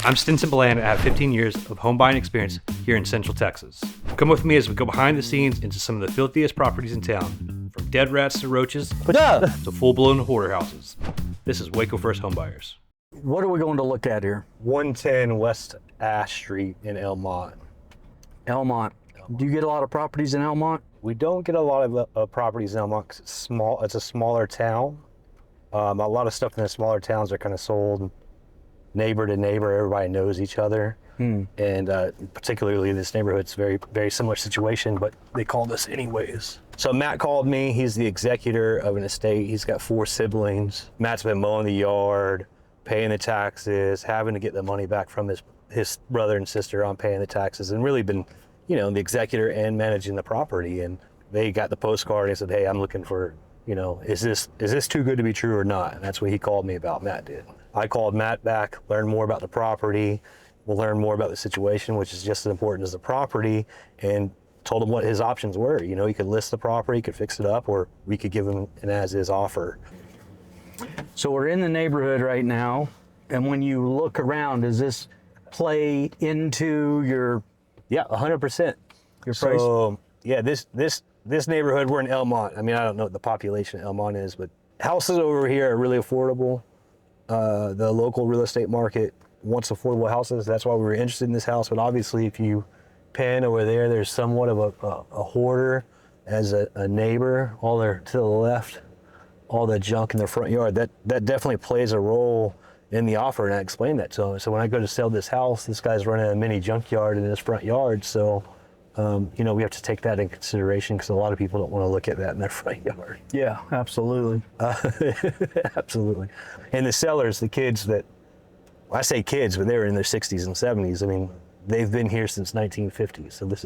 I'm Stinson and I have 15 years of home buying experience here in Central Texas. Come with me as we go behind the scenes into some of the filthiest properties in town, from dead rats to roaches to full-blown hoarder houses. This is Waco First Home Buyers. What are we going to look at here? 110 West Ash Street in Mott. Elmont. Do you get a lot of properties in Elmont? We don't get a lot of properties in Mott 'cause it's small. It's a smaller town. A lot of stuff in the smaller towns are kind of sold neighbor to neighbor. Everybody knows each other. And particularly this neighborhood's very, very similar situation, but they called us anyways. So Matt called me. He's the executor of an estate. He's got 4 siblings. Matt's been mowing the yard, paying the taxes, having to get the money back from his brother and sister on paying the taxes, and really been, you know, the executor and managing the property. And they got the postcard and said, hey, I'm looking for, you know, is this too good to be true or not? And that's what he called me about, Matt did. I called Matt back, learned more about the property. We'll learn more about the situation, which is just as important as the property, and told him what his options were. You know, he could list the property, could fix it up, or we could give him an as-is offer. So we're in the neighborhood right now, and when you look around, does this play into your 100%. Your price? So yeah, this neighborhood, we're in Elmont. I mean, I don't know what the population of Elmont is, but houses over here are really affordable. The local real estate market wants affordable houses. That's why we were interested in this house. But obviously, if you pan over there, there's somewhat of a hoarder as a neighbor. All there to the left, all the junk in their front yard. That definitely plays a role in the offer, and I explained that to him. So when I go to sell this house, this guy's running a mini junkyard in his front yard. So you know, we have to take that in consideration because a lot of people don't want to look at that in their front yard. Yeah, absolutely. Absolutely. And the sellers, the kids that, well, I say kids, but they were in their 60s and 70s. I mean, they've been here since 1950. So this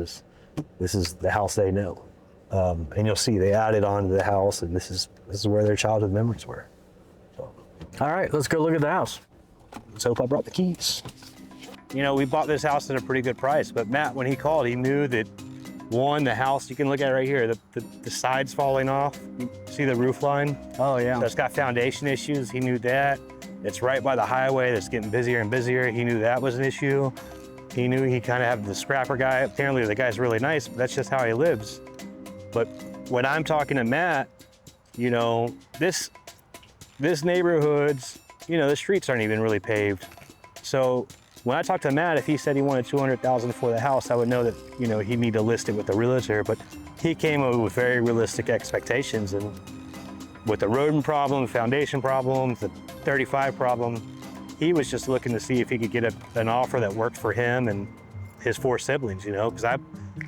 is the house they know. And you'll see they added on to the house, and this is where their childhood memories were. So. All right, let's go look at the house. Let's hope I brought the keys. You know, we bought this house at a pretty good price, but Matt, when he called, he knew that, one, the house, you can look at it right here, the sides falling off. You see the roof line? Oh, yeah. So it's got foundation issues. He knew that. It's right by the highway that's getting busier and busier. He knew that was an issue. He knew he kind of had the scrapper guy. Apparently the guy's really nice, but that's just how he lives. But when I'm talking to Matt, you know, this neighborhood's, you know, the streets aren't even really paved. So when I talked to Matt, if he said he wanted $200,000 for the house, I would know that, you know, he'd need to list it with the realtor, but he came up with very realistic expectations. And with the rodent problem, foundation problem, the 35 problem, he was just looking to see if he could get an offer that worked for him and his 4 siblings, you know, because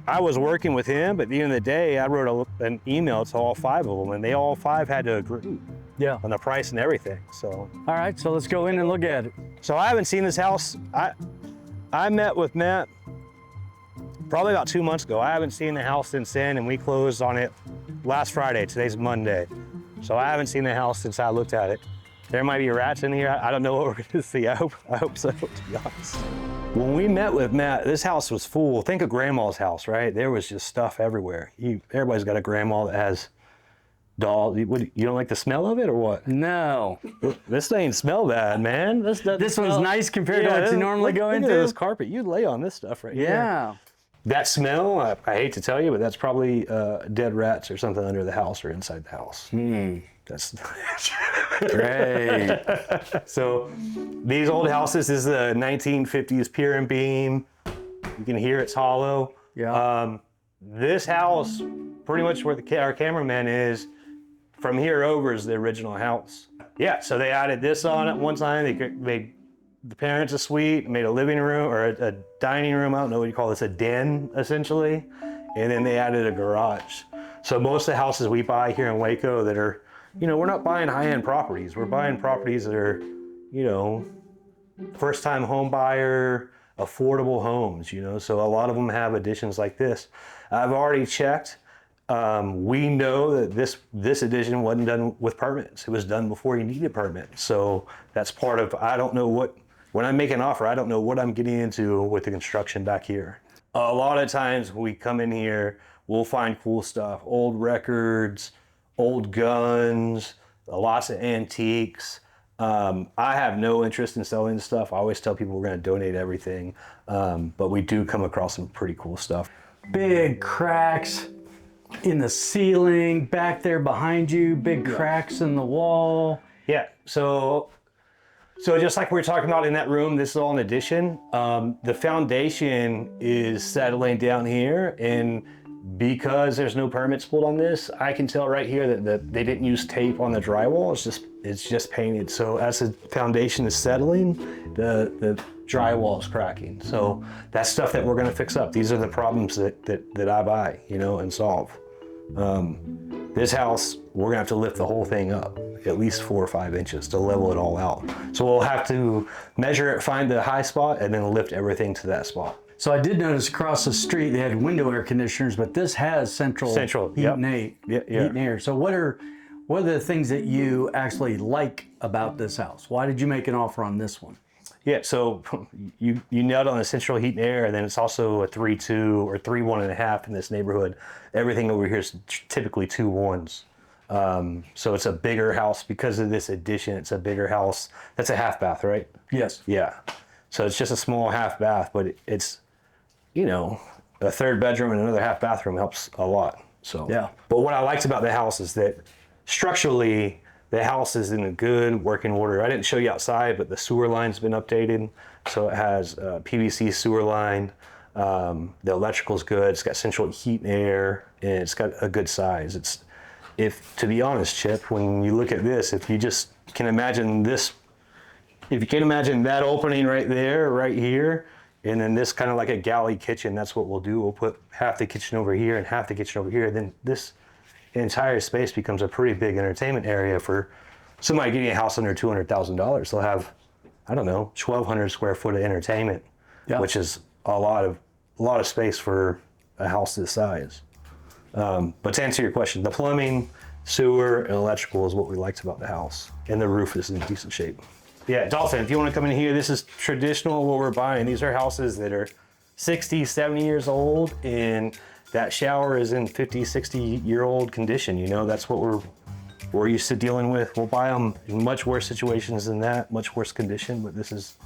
I was working with him, but at the end of the day, I wrote an email to all 5 of them, and they all 5 had to agree. Yeah. On the price and everything, so. All right, so let's go in and look at it. So I haven't seen this house. I met with Matt probably about 2 months ago. I haven't seen the house since then, and we closed on it last Friday. Today's Monday. So I haven't seen the house since I looked at it. There might be rats in here. I don't know what we're gonna see. I hope so, to be honest. When we met with Matt, this house was full. Think of grandma's house, right? There was just stuff everywhere. Everybody's got a grandma that has dolls. You don't like the smell of it or what? No. This ain't smell bad, man. This one's nice compared to what you normally go into. Look at this carpet. You'd lay on this stuff right here. Yeah. That smell, I hate to tell you, but that's probably dead rats or something under the house or inside the house. That's great. So these old houses, this is a 1950s pier and beam. You can hear it's hollow. Yeah. This house, pretty much where our cameraman is, from here over is the original house. Yeah, so they added this on at one time. They made the parents a suite, made a living room or a dining room. I don't know what you call this, a den essentially. And then they added a garage. So most of the houses we buy here in Waco that are, you know, we're not buying high-end properties. We're buying properties that are, you know, first-time home buyer, affordable homes, you know. So a lot of them have additions like this. I've already checked. We know that this addition wasn't done with permits. It was done before you needed permits. So that's part of, I don't know what, when I make an offer, I don't know what I'm getting into with the construction back here. A lot of times when we come in here, we'll find cool stuff, old records, old guns, lots of antiques. I have no interest in selling this stuff. I always tell people we're going to donate everything, but we do come across some pretty cool stuff. Big cracks in the ceiling, back there behind you, big cracks in the wall. Yeah, so just like we were talking about in that room, this is all an addition. The foundation is settling down here, and because there's no permits pulled on this, I can tell right here that they didn't use tape on the drywall. It's just painted. So as the foundation is settling, the drywall is cracking. So that's stuff that we're going to fix up. These are the problems that I buy, and solve. This house, we're going to have to lift the whole thing up at least 4 or 5 inches to level it all out. So we'll have to measure it, find the high spot, and then lift everything to that spot. So I did notice across the street they had window air conditioners, but this has central heat and air. So what are the things that you actually like about this house? Why did you make an offer on this one? Yeah, so you nailed on the central heat and air, and then it's also a 3.2 or 3.1.5 in this neighborhood. Everything over here is typically 2.1s. So it's a bigger house because of this addition. It's a bigger house. That's a half bath, right? Yes. Yeah. So it's just a small half bath, but it's, a third bedroom and another half bathroom helps a lot. So yeah. But what I liked about the house is that structurally, the house is in a good working order. I didn't show you outside, but the sewer line's been updated. So it has a PVC sewer line. The electrical's good. It's got central heat and air, and it's got a good size. To be honest, Chip, when you look at this, if you just can imagine this, if you can imagine that opening right there, right here, and then this kind of like a galley kitchen, that's what we'll do. We'll put half the kitchen over here and half the kitchen over here. Then this entire space becomes a pretty big entertainment area for somebody getting a house under $200,000. They'll have, 1,200 square foot of entertainment, which is a lot of space for a house this size. But to answer your question, the plumbing, sewer, and electrical is what we liked about the house, and the roof is in decent shape. Yeah, Dalton, if you want to come in here, this is traditional what we're buying. These are houses that are 60, 70 years old, and that shower is in 50, 60-year-old condition. That's what we're used to dealing with. We'll buy them in much worse situations than that, much worse condition, but this is,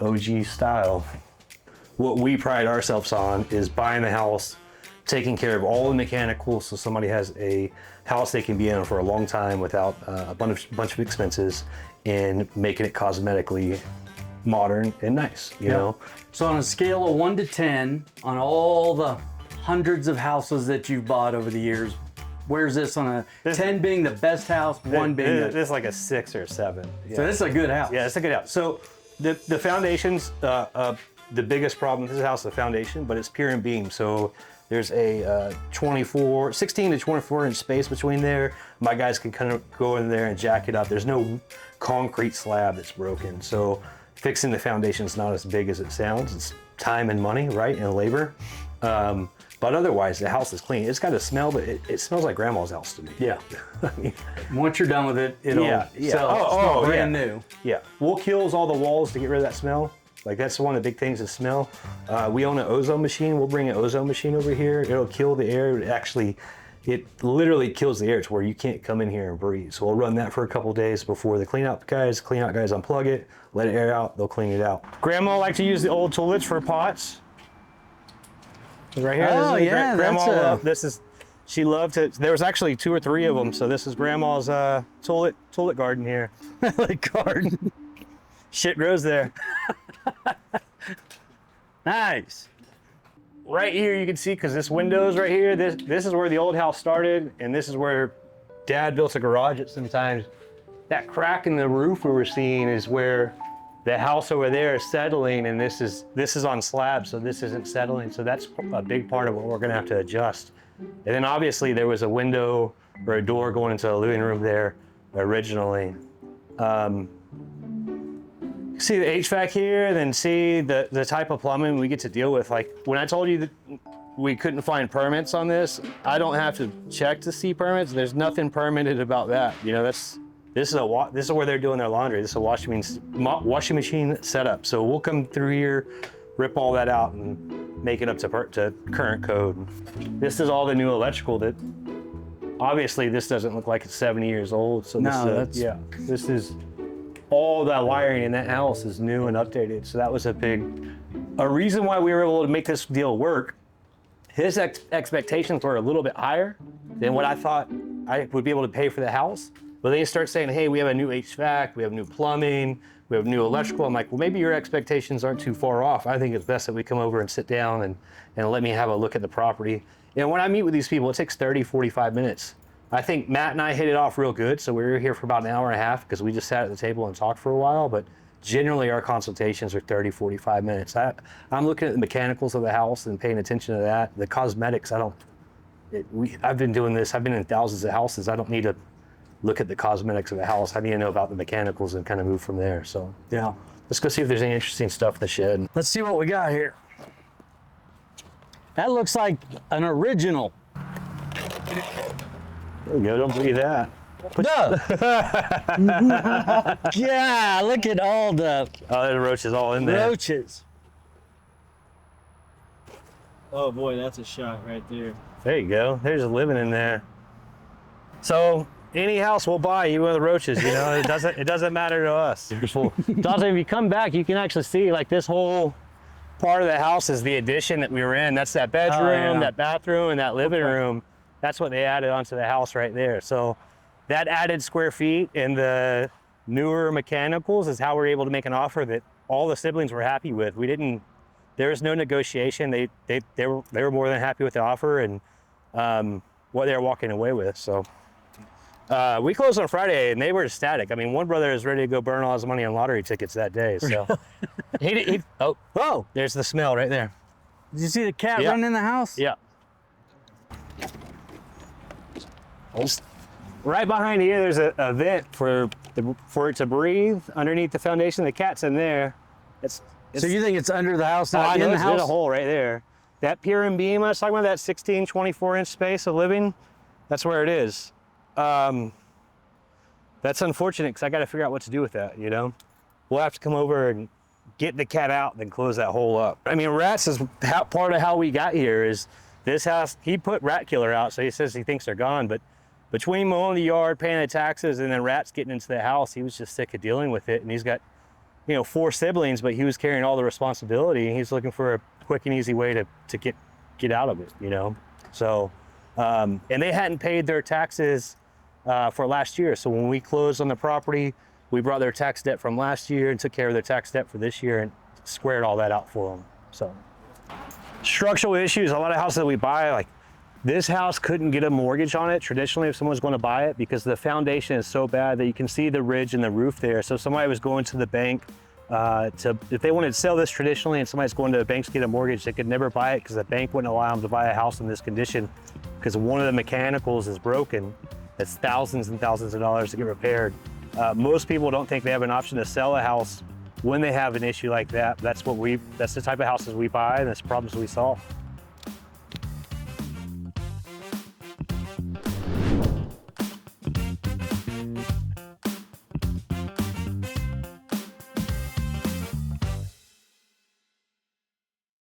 OG style. What we pride ourselves on is buying the house, taking care of all the mechanicals so somebody has a house they can be in for a long time without a bunch of expenses, and making it cosmetically modern and nice, you know? So on a scale of 1 to 10, on all the hundreds of houses that you've bought over the years, where's this on a 10 being the best house, 1 being this is like a 6 or 7. Yeah. So this is a good house. Yeah, it's a good house. So the foundations, the biggest problem with this house is the foundation, but it's pier and beam. So there's a 16 to 24 inch space between there. My guys can kind of go in there and jack it up. There's no concrete slab that's broken. So fixing the foundation is not as big as it sounds. It's time and money, right, and labor. But otherwise, the house is clean. It's got a smell, but it smells like grandma's house to me. Yeah. I mean, once you're done with it, it'll smell brand new. Yeah. We'll kill all the walls to get rid of that smell. Like, that's one of the big things is smell. We own an ozone machine. We'll bring an ozone machine over here. It'll kill the air. It literally kills the air to where you can't come in here and breathe. So we'll run that for a couple days before the clean out guys unplug it, let it air out, they'll clean it out. Grandma liked to use the old toilets for pots. Right here. Oh, yeah. Grandma she loved to, there was actually 2 or 3 of them. So this is grandma's toilet garden here. Like garden. Shit grows there. Nice. Right here you can see, because this window's right here, this is where the old house started, and this is where Dad built a garage at some times. That crack in the roof we were seeing is where the house over there is settling, and this is on slab, so this isn't settling. So that's a big part of what we're gonna have to adjust. And then obviously there was a window or a door going into the living room there originally. See the HVAC here, then see the type of plumbing we get to deal with. Like when I told you that we couldn't find permits on this, I don't have to check to see permits. There's nothing permitted about that. This is where they're doing their laundry. This is a washing machine setup. So we'll come through here, rip all that out, and make it up to current code. This is all the new electrical that obviously this doesn't look like it's 70 years old. So No, this is all that wiring in that house is new and updated. So that was a reason why we were able to make this deal work. His expectations were a little bit higher than what I thought I would be able to pay for the house. But then you start saying, hey, we have a new HVAC, we have new plumbing, we have new electrical. I'm like, well, maybe your expectations aren't too far off. I think it's best that we come over and sit down and let me have a look at the property. And when I meet with these people, it takes 30, 45 minutes. I think Matt and I hit it off real good. So we were here for about an hour and a half because we just sat at the table and talked for a while. But generally our consultations are 30, 45 minutes. I'm looking at the mechanicals of the house and paying attention to that. The cosmetics, I've been doing this. I've been in thousands of houses. I don't need to look at the cosmetics of the house. I need to know about the mechanicals and kind of move from there. So Yeah. let's go see if there's any interesting stuff in the shed. Let's see what we got here. That looks like an original. There we go, don't believe that. No. Yeah, look at all the Oh, there's roaches all in there. roaches. Oh boy, that's a shot right there. There you go, there's living in there. So any house we'll buy, even with the roaches, you know, it doesn't matter to us. Dante, if you come back, you can actually see like this whole part of the house is the addition that we were in. That's that bedroom, that bathroom, and that living room. That's what they added onto the house right there. So that added square feet and the newer mechanicals is how we're able to make an offer that all the siblings were happy with. There was no negotiation. They were more than happy with the offer and what they were walking away with. So we closed on Friday and they were ecstatic. I mean, one brother is ready to go burn all his money on lottery tickets that day. So whoa, there's the smell right there. Did you see the cat running in the house? Yeah. Right behind here, there's a vent for it to breathe underneath the foundation. The cat's in there. So you think it's under the house, not I know in the it's house? in a hole right there. That pier and beam I was talking about, that 16, 24-inch space of living, that's where it is. That's unfortunate because I got to figure out what to do with that, you know? We'll have to come over and get the cat out and then close that hole up. I mean, rats is part of how we got here is this house, he put rat killer out, so he says he thinks they're gone, but between mowing the yard, paying the taxes, and then rats getting into the house, he was just sick of dealing with it. And he's got, 4 siblings, but he was carrying all the responsibility. And he's looking for a quick and easy way to get out of it, you know? So, and they hadn't paid their taxes for last year. So when we closed on the property, we brought their tax debt from last year and took care of their tax debt for this year and squared all that out for them. So structural issues, a lot of houses that we buy, like this house couldn't get a mortgage on it traditionally if someone's going to buy it because the foundation is so bad that you can see the ridge in the roof there. So if somebody was going to the bank if they wanted to sell this traditionally and somebody's going to the bank to get a mortgage, they could never buy it because the bank wouldn't allow them to buy a house in this condition because one of the mechanicals is broken. It's thousands and thousands of dollars to get repaired. Most people don't think they have an option to sell a house when they have an issue like that. That's the type of houses we buy and that's problems we solve.